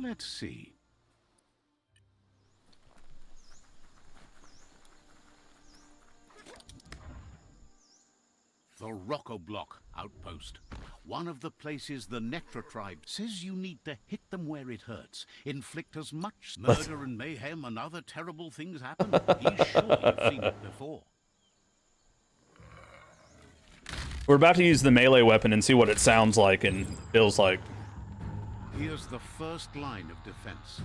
Let's see. The Rock-O-Block outpost. One of the places the Nectar tribe says you need to hit them where it hurts. Inflict as much murder and mayhem and other terrible things happen. He's sure you've seen it before. We're about to use the melee weapon and see what it sounds like and feels like. Here's the first line of defense.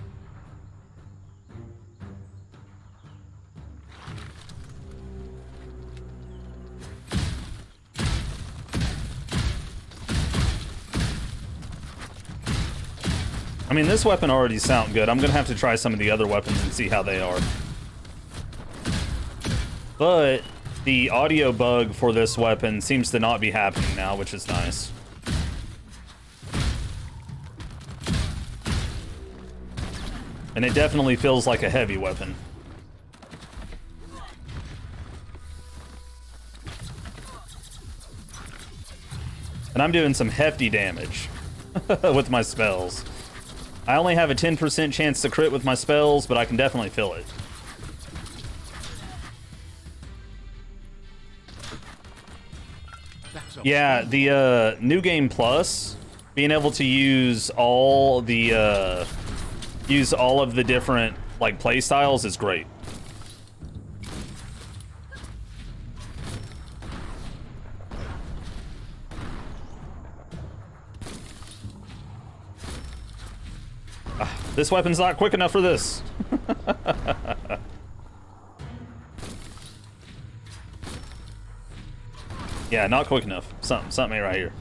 I mean, this weapon already sounds good. I'm gonna have to try some of the other weapons and see how they are. But the audio bug for this weapon seems to not be happening now, which is nice. And it definitely feels like a heavy weapon. And I'm doing some hefty damage with my spells. I only have a 10% chance to crit with my spells, but I can definitely feel it. Yeah, the New Game Plus, being able to use all of the different like play styles is great. This weapon's not quick enough for this. Yeah, not quick enough. Something right here.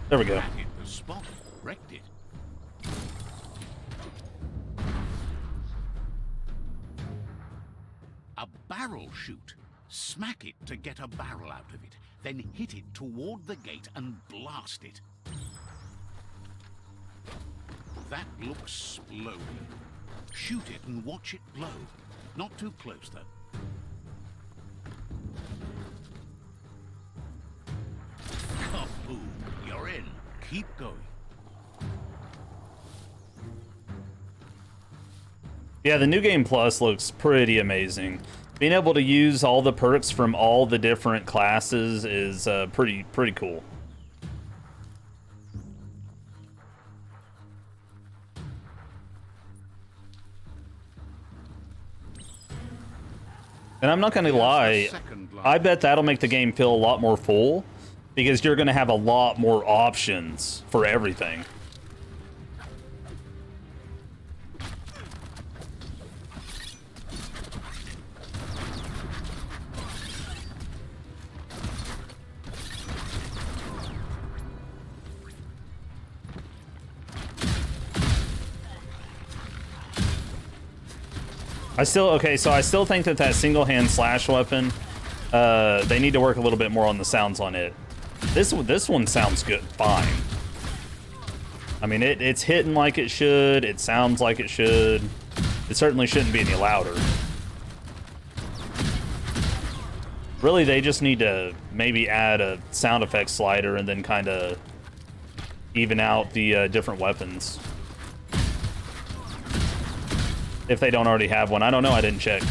There we go. The spot wrecked it. A barrel shoot. Smack it to get a barrel out of it. Then hit it toward the gate and blast it. That looks splodey. Shoot it and watch it blow. Not too close, though. Kaboom! You're in. Keep going. Yeah, the New Game Plus looks pretty amazing. Being able to use all the perks from all the different classes is pretty cool. And I'm not gonna lie, I bet that'll make the game feel a lot more full, because you're gonna have a lot more options for everything. I still think that single-hand slash weapon, they need to work a little bit more on the sounds on it. This one sounds good, fine. I mean, it's hitting like it should, it sounds like it should. It certainly shouldn't be any louder. Really, they just need to maybe add a sound effects slider and then kind of even out the different weapons. If they don't already have one. I don't know, I didn't check.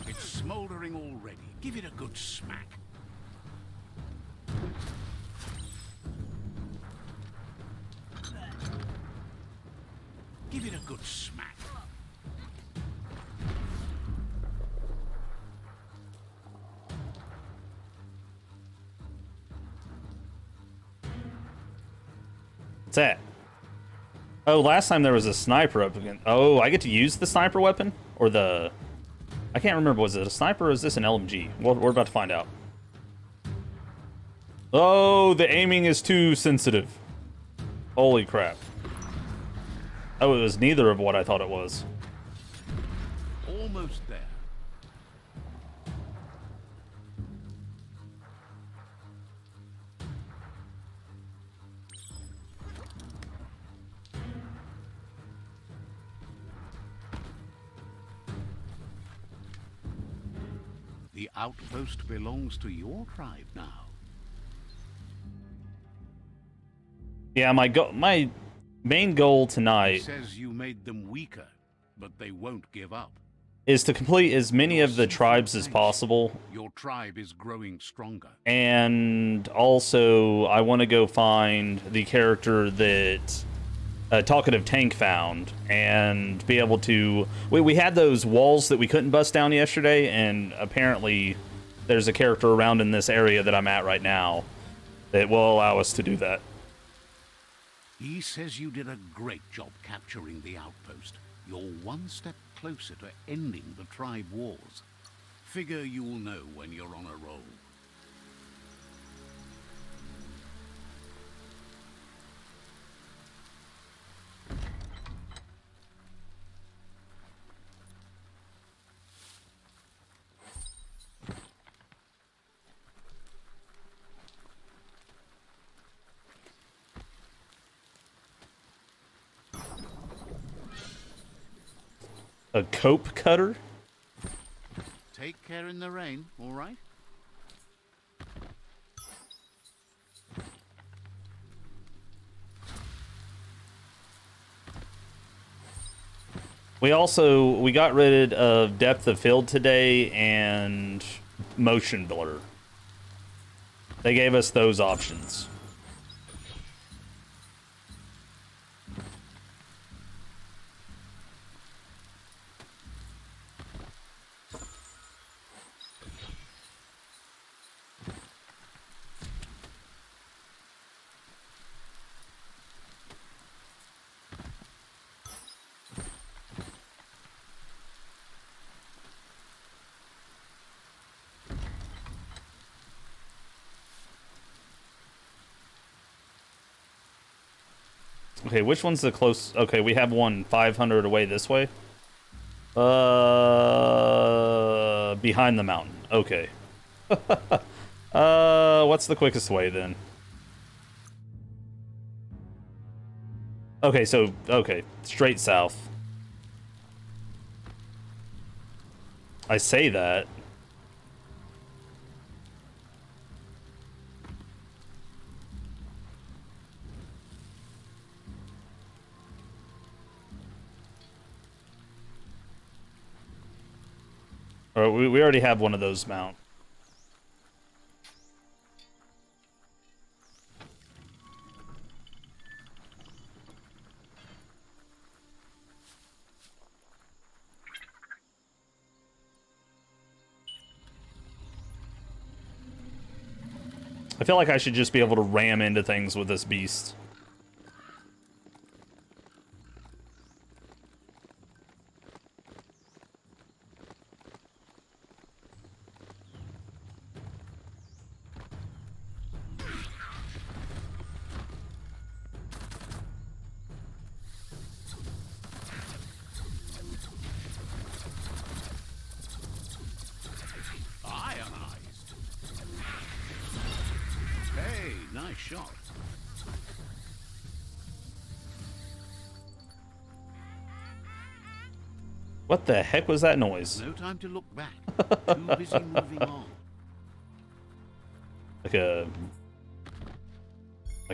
It's smoldering already. Give it a good smack. Give it a good smack. What's that? Oh, last time there was a sniper up again. Oh, I get to use the sniper weapon? Or the... I can't remember, was it a sniper or is this an LMG? We're about to find out. Oh, the aiming is too sensitive. Holy crap. Oh, it was neither of what I thought it was. Almost there. The outpost belongs to your tribe now. Yeah, my main goal He tonight says you made them weaker, but they won't give up. is to complete as many of the tribes as possible. Your tribe is growing stronger. And also, I want to go find the character that Talkative Tank found and be able to... We had those walls that we couldn't bust down yesterday, and apparently there's a character around in this area that I'm at right now that will allow us to do that. He says you did a great job capturing the outpost. You're one step closer to ending the tribe wars. Figure you'll know when you're on a roll. A cope cutter? Take care in the rain, all right? We got rid of depth of field today and motion blur. They gave us those options. Okay, which one's the close? Okay, we have one 500 away this way. Behind the mountain. Okay. What's the quickest way then? Okay, so, okay, straight south. I say that. Or we already have one of those mount. I feel like I should just be able to ram into things with this beast. Ionized. Hey, nice shot. What the heck was that noise? No time to look back. Too busy moving on. Like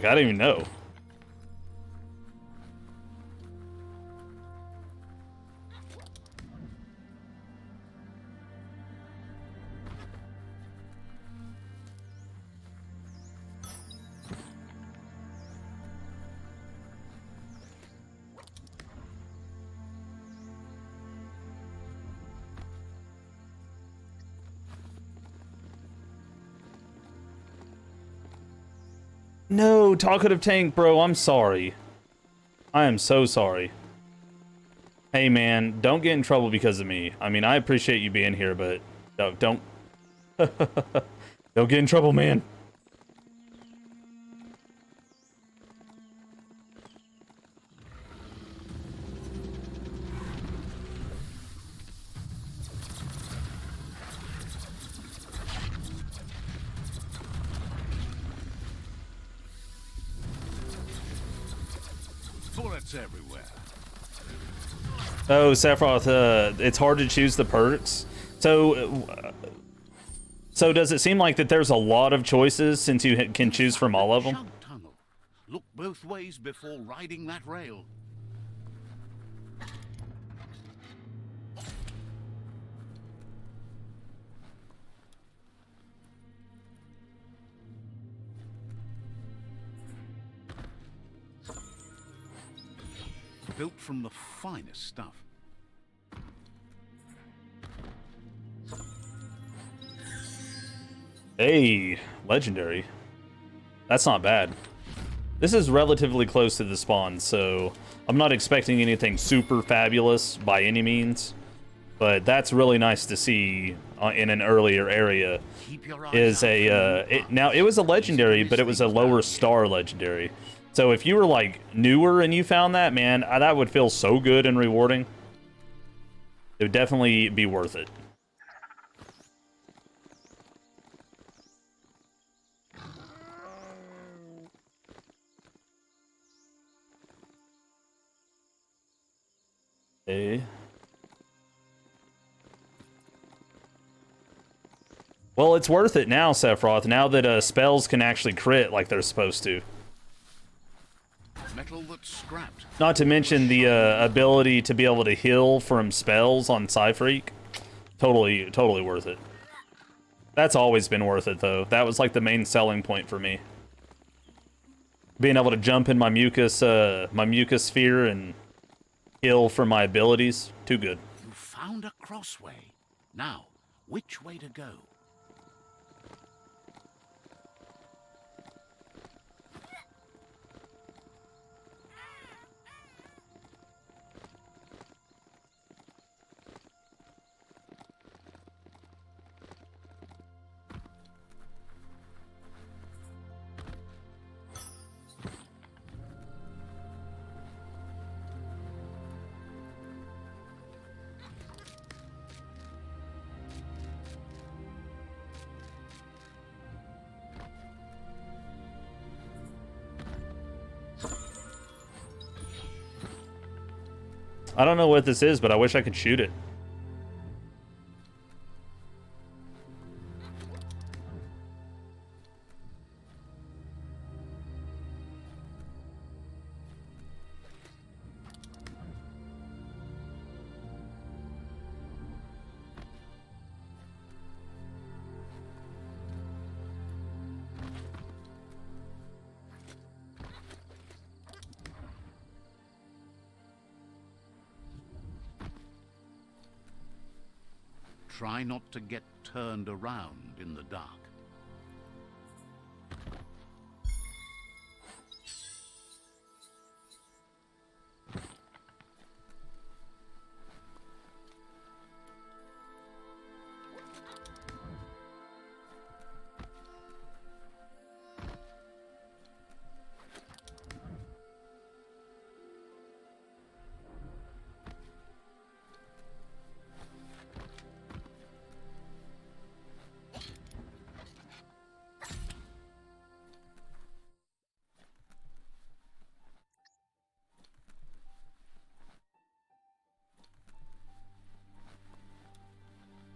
I don't even know. No, talkative tank, bro. I'm sorry. I am so sorry. Hey, man, don't get in trouble because of me. I mean, I appreciate you being here, but don't don't get in trouble, man. Bullets everywhere. Oh, Sephiroth, it's hard to choose the perks. So, So does it seem like that there's a lot of choices since you can choose from all of them? Chug tunnel. Look both ways before riding that rail. Built from the finest stuff. Hey, legendary. That's not bad. This is relatively close to the spawn, so I'm not expecting anything super fabulous by any means. But that's really nice to see in an earlier area. Is now it was a legendary, but it was a lower star legendary. So if you were like newer and you found that, man, that would feel so good and rewarding. It would definitely be worth it. Okay. Well, it's worth it now, Sephiroth, now that spells can actually crit like they're supposed to. Metal that's scrapped. Not to mention the ability to be able to heal from spells on Psi-Freek. Totally worth it. That's always been worth it, though. That was like the main selling point for me. Being able to jump in my mucus sphere and heal from my abilities. Too good. You found a crossway. Now, which way to go? I don't know what this is, but I wish I could shoot it. Try not to get turned around in the dark.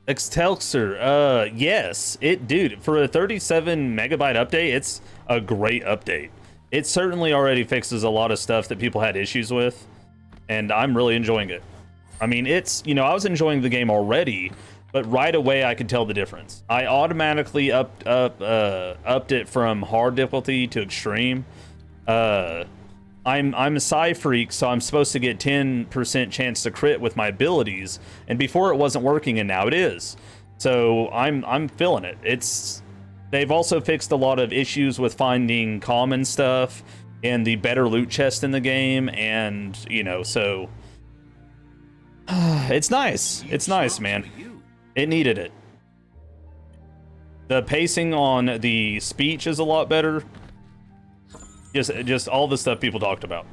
Excelsior, yes, dude, for a 37 megabyte update, it's a great update. It certainly already fixes a lot of stuff that people had issues with, and I'm really enjoying it. I mean, it's, you know, I was enjoying the game already, but right away I could tell the difference. I automatically upped it from hard difficulty to extreme. I'm a Psi-Freek, so I'm supposed to get 10% chance to crit with my abilities, and before it wasn't working, and now it is. So I'm feeling it. They've also fixed a lot of issues with finding common stuff and the better loot chest in the game, and you know, so it's nice. It's nice, man. It needed it. The pacing on the speech is a lot better. Just all the stuff people talked about.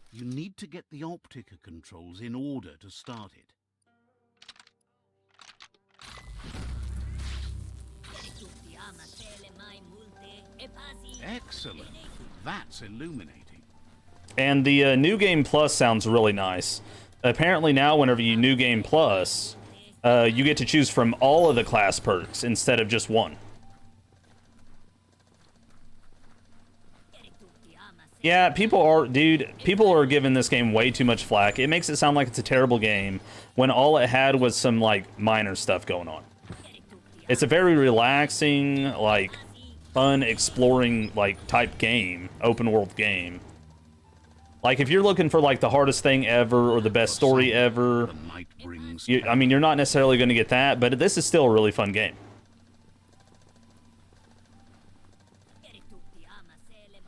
You need to get the Optica controls in order to start it. Excellent. That's illuminating. And the New Game Plus sounds really nice. Apparently now, whenever you New Game Plus, you get to choose from all of the class perks instead of just one. Yeah, people are giving this game way too much flack. It makes it sound like it's a terrible game when all it had was some, like, minor stuff going on. It's a very relaxing, like, fun, exploring, like, type game, open world game. Like, if you're looking for, like, the hardest thing ever or the best story ever, I mean, you're not necessarily going to get that, but this is still a really fun game.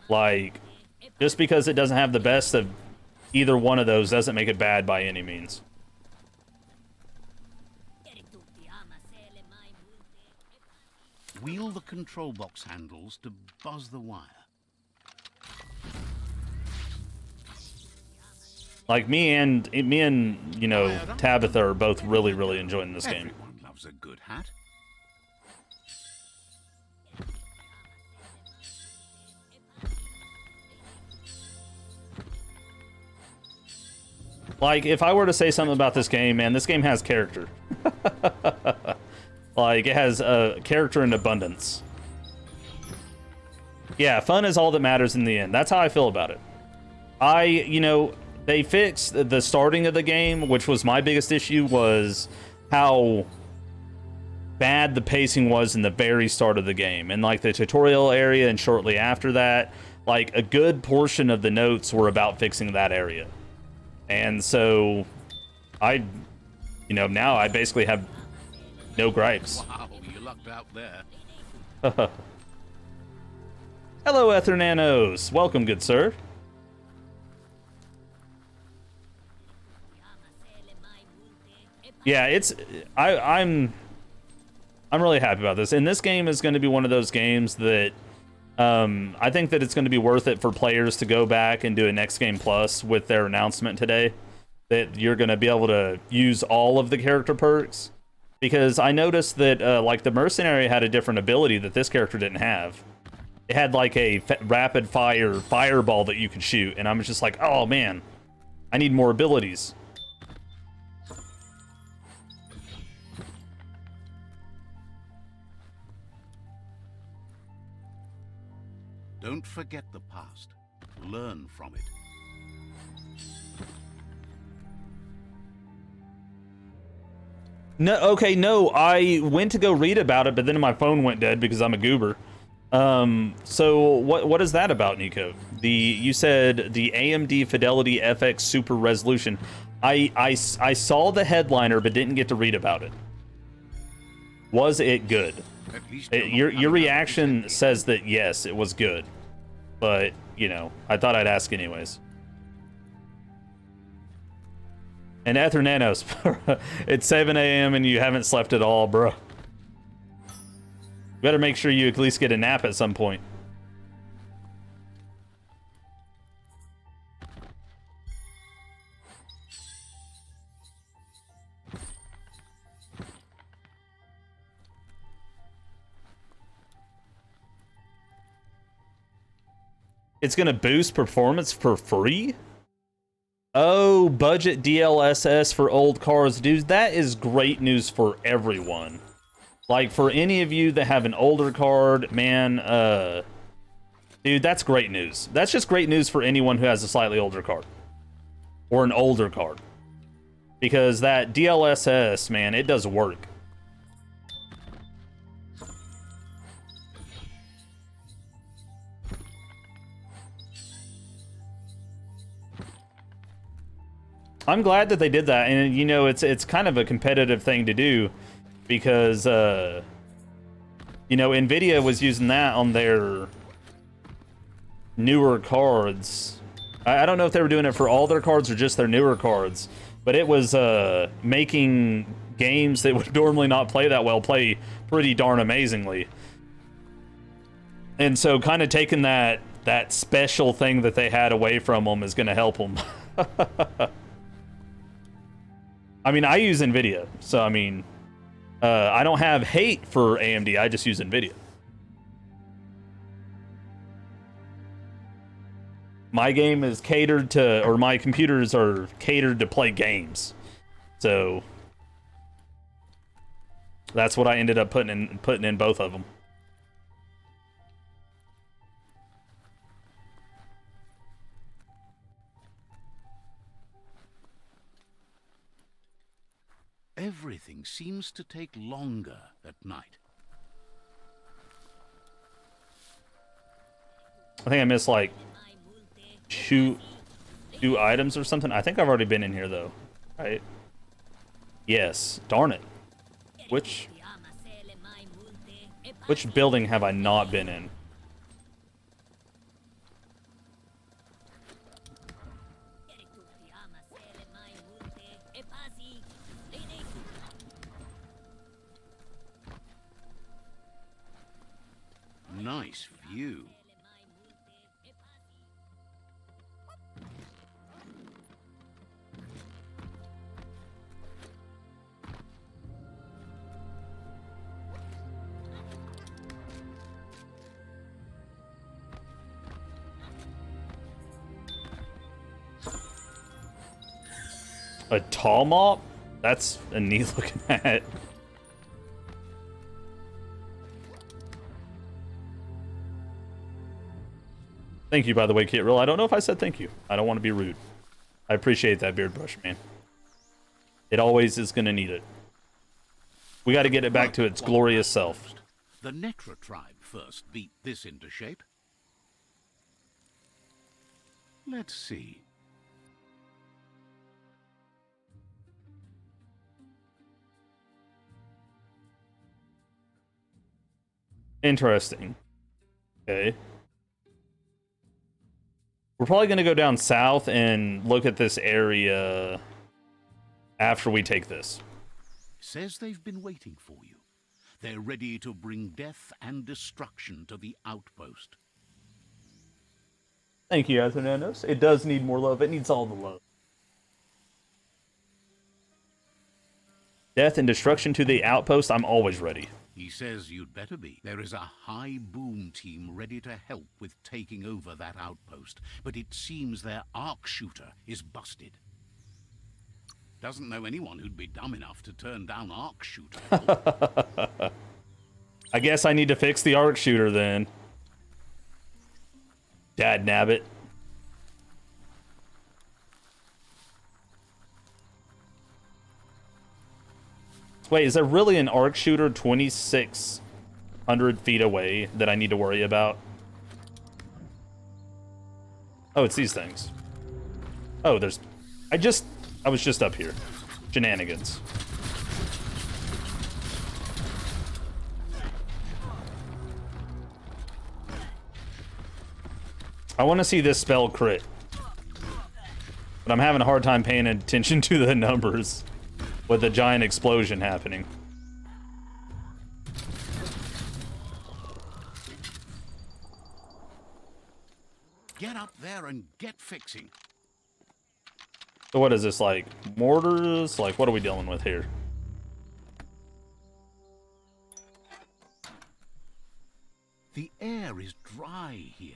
Like, just because it doesn't have the best of either one of those doesn't make it bad by any means. Wheel the control box handles to buzz the wire. Like, me and you know, Tabitha are both really enjoying this game. Everyone loves a good hat. Like, if I were to say something about this game, man, this game has character. Like, it has character in abundance. Yeah, fun is all that matters in the end. That's how I feel about it. You know, they fixed the starting of the game, which was my biggest issue, was how bad the pacing was in the very start of the game. And, like, the tutorial area and shortly after that, like, a good portion of the notes were about fixing that area. And so, you know, now I basically have no gripes. Wow, you lucked out there. Hello, Ethernanos. Welcome, good sir. Yeah, I'm really happy about this. And this game is going to be one of those games that I think that it's going to be worth it for players to go back and do a Next Game Plus with their announcement today. That you're going to be able to use all of the character perks. Because I noticed that, like, the Mercenary had a different ability that this character didn't have. It had, like, a rapid fire fireball that you could shoot. And I was just like, oh, man, I need more abilities. Don't forget the past. Learn from it. No, okay, no, I went to go read about it, but then my phone went dead because I'm a goober. So what is that about, Nico? You said the AMD Fidelity FX Super Resolution. I saw the headliner, but didn't get to read about it. Was it good? At least Your reaction says that yes, it was good, but you know, I thought I'd ask anyways. And Ethernanos, it's 7 a.m. and you haven't slept at all, bro. Better make sure you at least get a nap at some point. It's gonna boost performance for free? Oh, budget DLSS for old cars. Dude, that is great news for everyone. Like, for any of you that have an older card, man, dude, that's great news. That's just great news for anyone who has a slightly older card. Or an older card. Because that DLSS, man, it does work. I'm glad that they did that, and you know, it's kind of a competitive thing to do, because you know, Nvidia was using that on their newer cards. I don't know if they were doing it for all their cards or just their newer cards, but it was making games that would normally not play that well play pretty darn amazingly. And so, kind of taking that special thing that they had away from them is going to help them. I mean, I use NVIDIA, so I mean, I don't have hate for AMD, I just use NVIDIA. My game is catered to, or my computers are catered to play games. So, That's what I ended up putting in both of them. Everything seems to take longer at night. I think I missed like two items or something. I think I've already been in here though, right? Yes. Darn it. Which building have I not been in? Nice view. A tall mop? That's a neat looking hat. Thank you, by the way, Kit Real. I don't know if I said thank you. I don't want to be rude. I appreciate that beard brush, man. It always is going to need it. We got to get it back to its glorious self. The Netra tribe first beat this into shape. Let's see. Interesting. Okay. We're probably going to go down south and look at this area after we take this. Says they've been waiting for you. They're ready to bring death and destruction to the outpost. Thank you, Athananos. It does need more love. It needs all the love. Death and destruction to the outpost. I'm always ready. He says you'd better be. There is a high boom team ready to help with taking over that outpost, but it seems their arc shooter is busted. Doesn't know anyone who'd be dumb enough to turn down arc shooter. I guess I need to fix the arc shooter then. Dad nabbit. Wait, is there really an arc shooter 2,600 feet away that I need to worry about? Oh, it's these things. Oh, there's... I was just up here. Shenanigans. I want to see this spell crit. But I'm having a hard time paying attention to the numbers with a giant explosion happening. Get up there and get fixing. So what is this, like, mortars? Like, what are we dealing with here? The air is dry here.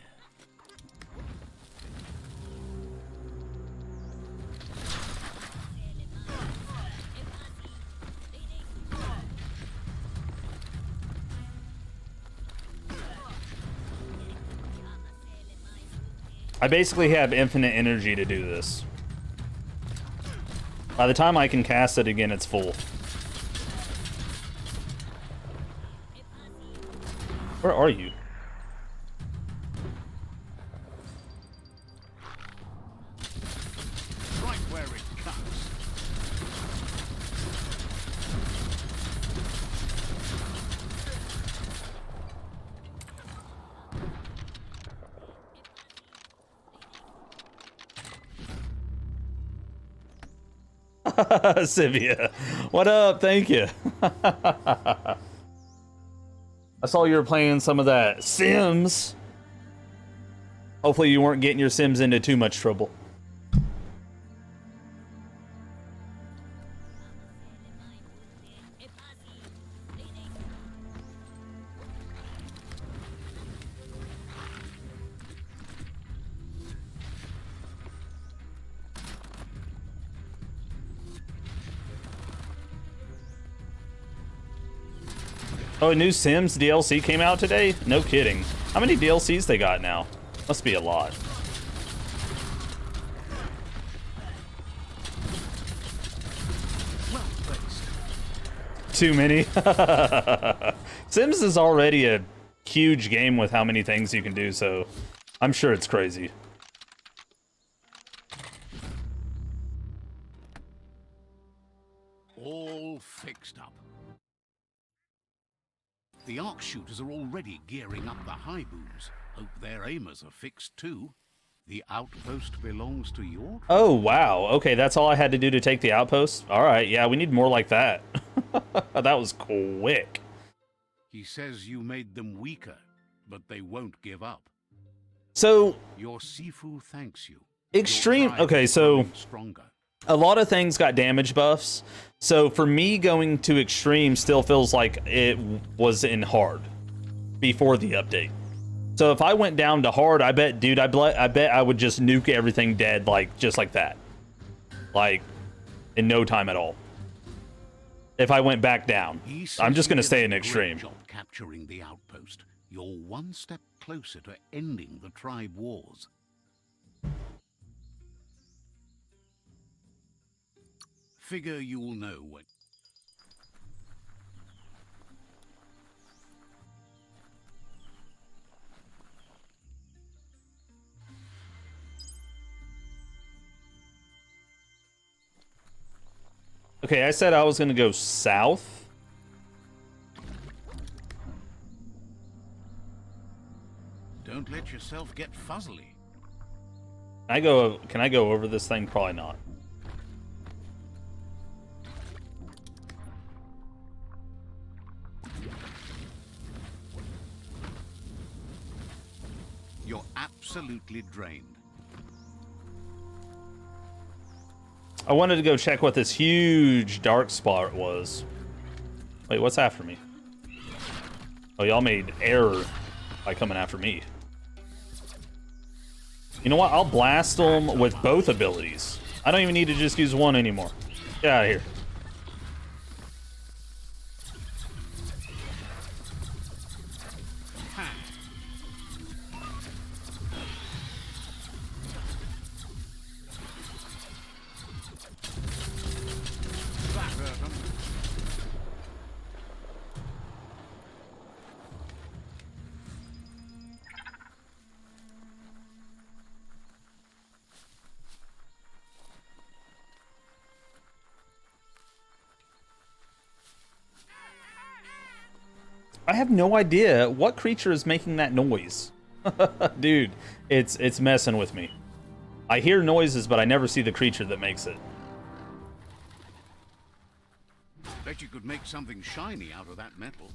I basically have infinite energy to do this. By the time I can cast it again, it's full. Where are you? Right where it cuts. Sivia, what up? Thank you. I saw you were playing some of that Sims. Hopefully you weren't getting your Sims into too much trouble. Oh, a new Sims DLC came out today? No kidding. How many DLCs they got now? Must be a lot. Well placed. Too many. Sims is already a huge game with how many things you can do, so I'm sure it's crazy. All fixed up. The arc shooters are already gearing up the high booms. Hope their aimers are fixed too. The outpost belongs to your... Oh, wow. Okay, that's all I had to do to take the outpost? All right, yeah, we need more like that. That was quick. He says you made them weaker, but they won't give up. So, Your Sifu thanks you. extreme... Your tribe Okay, is so growing stronger. a lot of things got damage buffs. So for me, going to extreme still feels like it was in hard before the update. So if I went down to hard, I bet, dude, I bet I would just nuke everything dead, like, just like that. Like, in no time at all. If I went back down. He says I'm just you going to did stay a in great extreme. job capturing the outpost. You're one step closer to ending the tribe wars. Figure you'll know when. Okay, I said I was going to go south. Don't let yourself get fuzzily. Can I go over this thing? Probably not. You're absolutely drained. I wanted to go check what this huge dark spot was. Wait, what's after me? Oh, y'all made error by coming after me. You know what? I'll blast them with both abilities. I don't even need to just use one anymore. Get out of here. That hurt 'em. I have no idea what creature is making that noise. Dude, it's messing with me. I hear noises, but I never see the creature that makes it. Bet you could make something shiny out of that metal.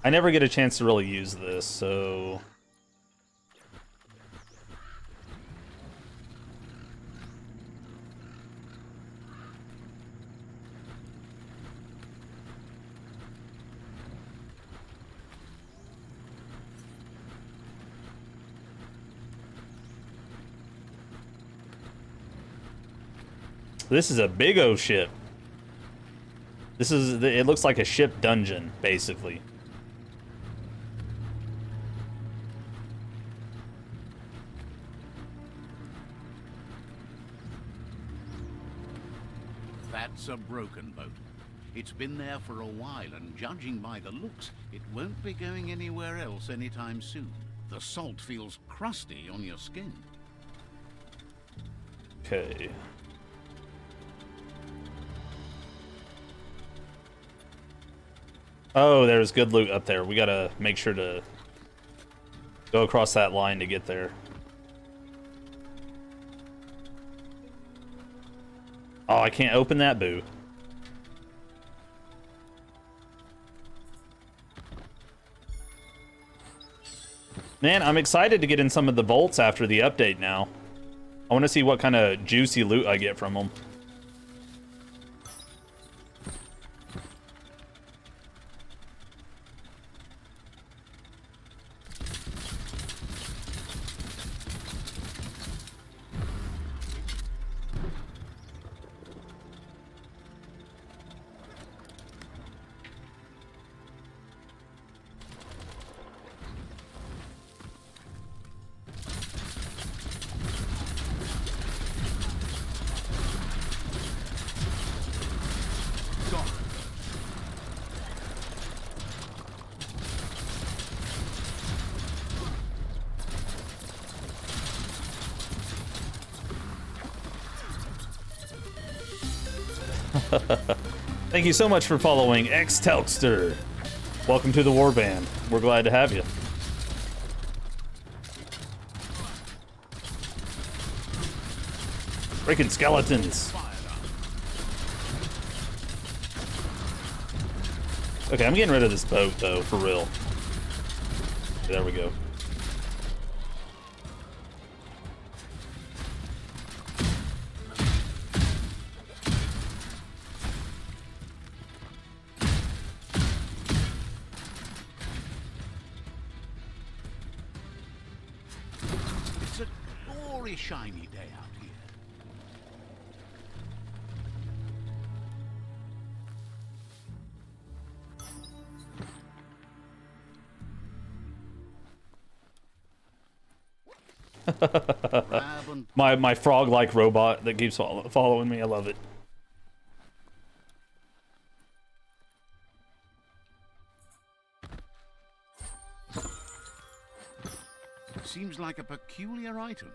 I never get a chance to really use this, so... This is a big O ship. This is, it looks like a ship dungeon, basically. That's a broken boat. It's been there for a while, and judging by the looks, it won't be going anywhere else anytime soon. The salt feels crusty on your skin. Okay. Oh, there's good loot up there. We gotta make sure to go across that line to get there. Oh, I can't open that, boo. Man, I'm excited to get in some of the vaults after the update now. I want to see what kind of juicy loot I get from them. Thank you so much for following X-Telkster. Welcome to the Warband. We're glad to have you. Freaking skeletons. Okay, I'm getting rid of this boat, though, for real. There we go. It's a glory shiny day out here. Grab and My frog-like robot that keeps following me. I love it. seems like a peculiar item.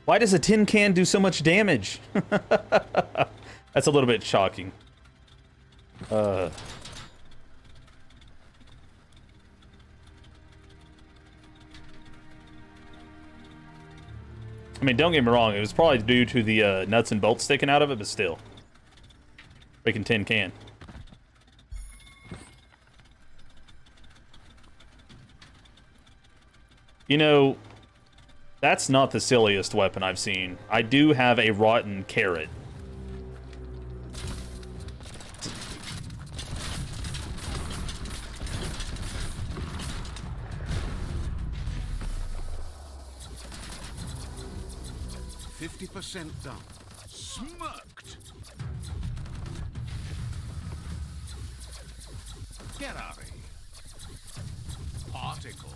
Why does a tin can do so much damage? That's a little bit shocking. I mean, don't get me wrong, it was probably due to the nuts and bolts sticking out of it, but still. Freaking tin can. You know, that's not the silliest weapon I've seen. I do have a rotten carrot. %50 done. Smirked. Get out of here. Particle.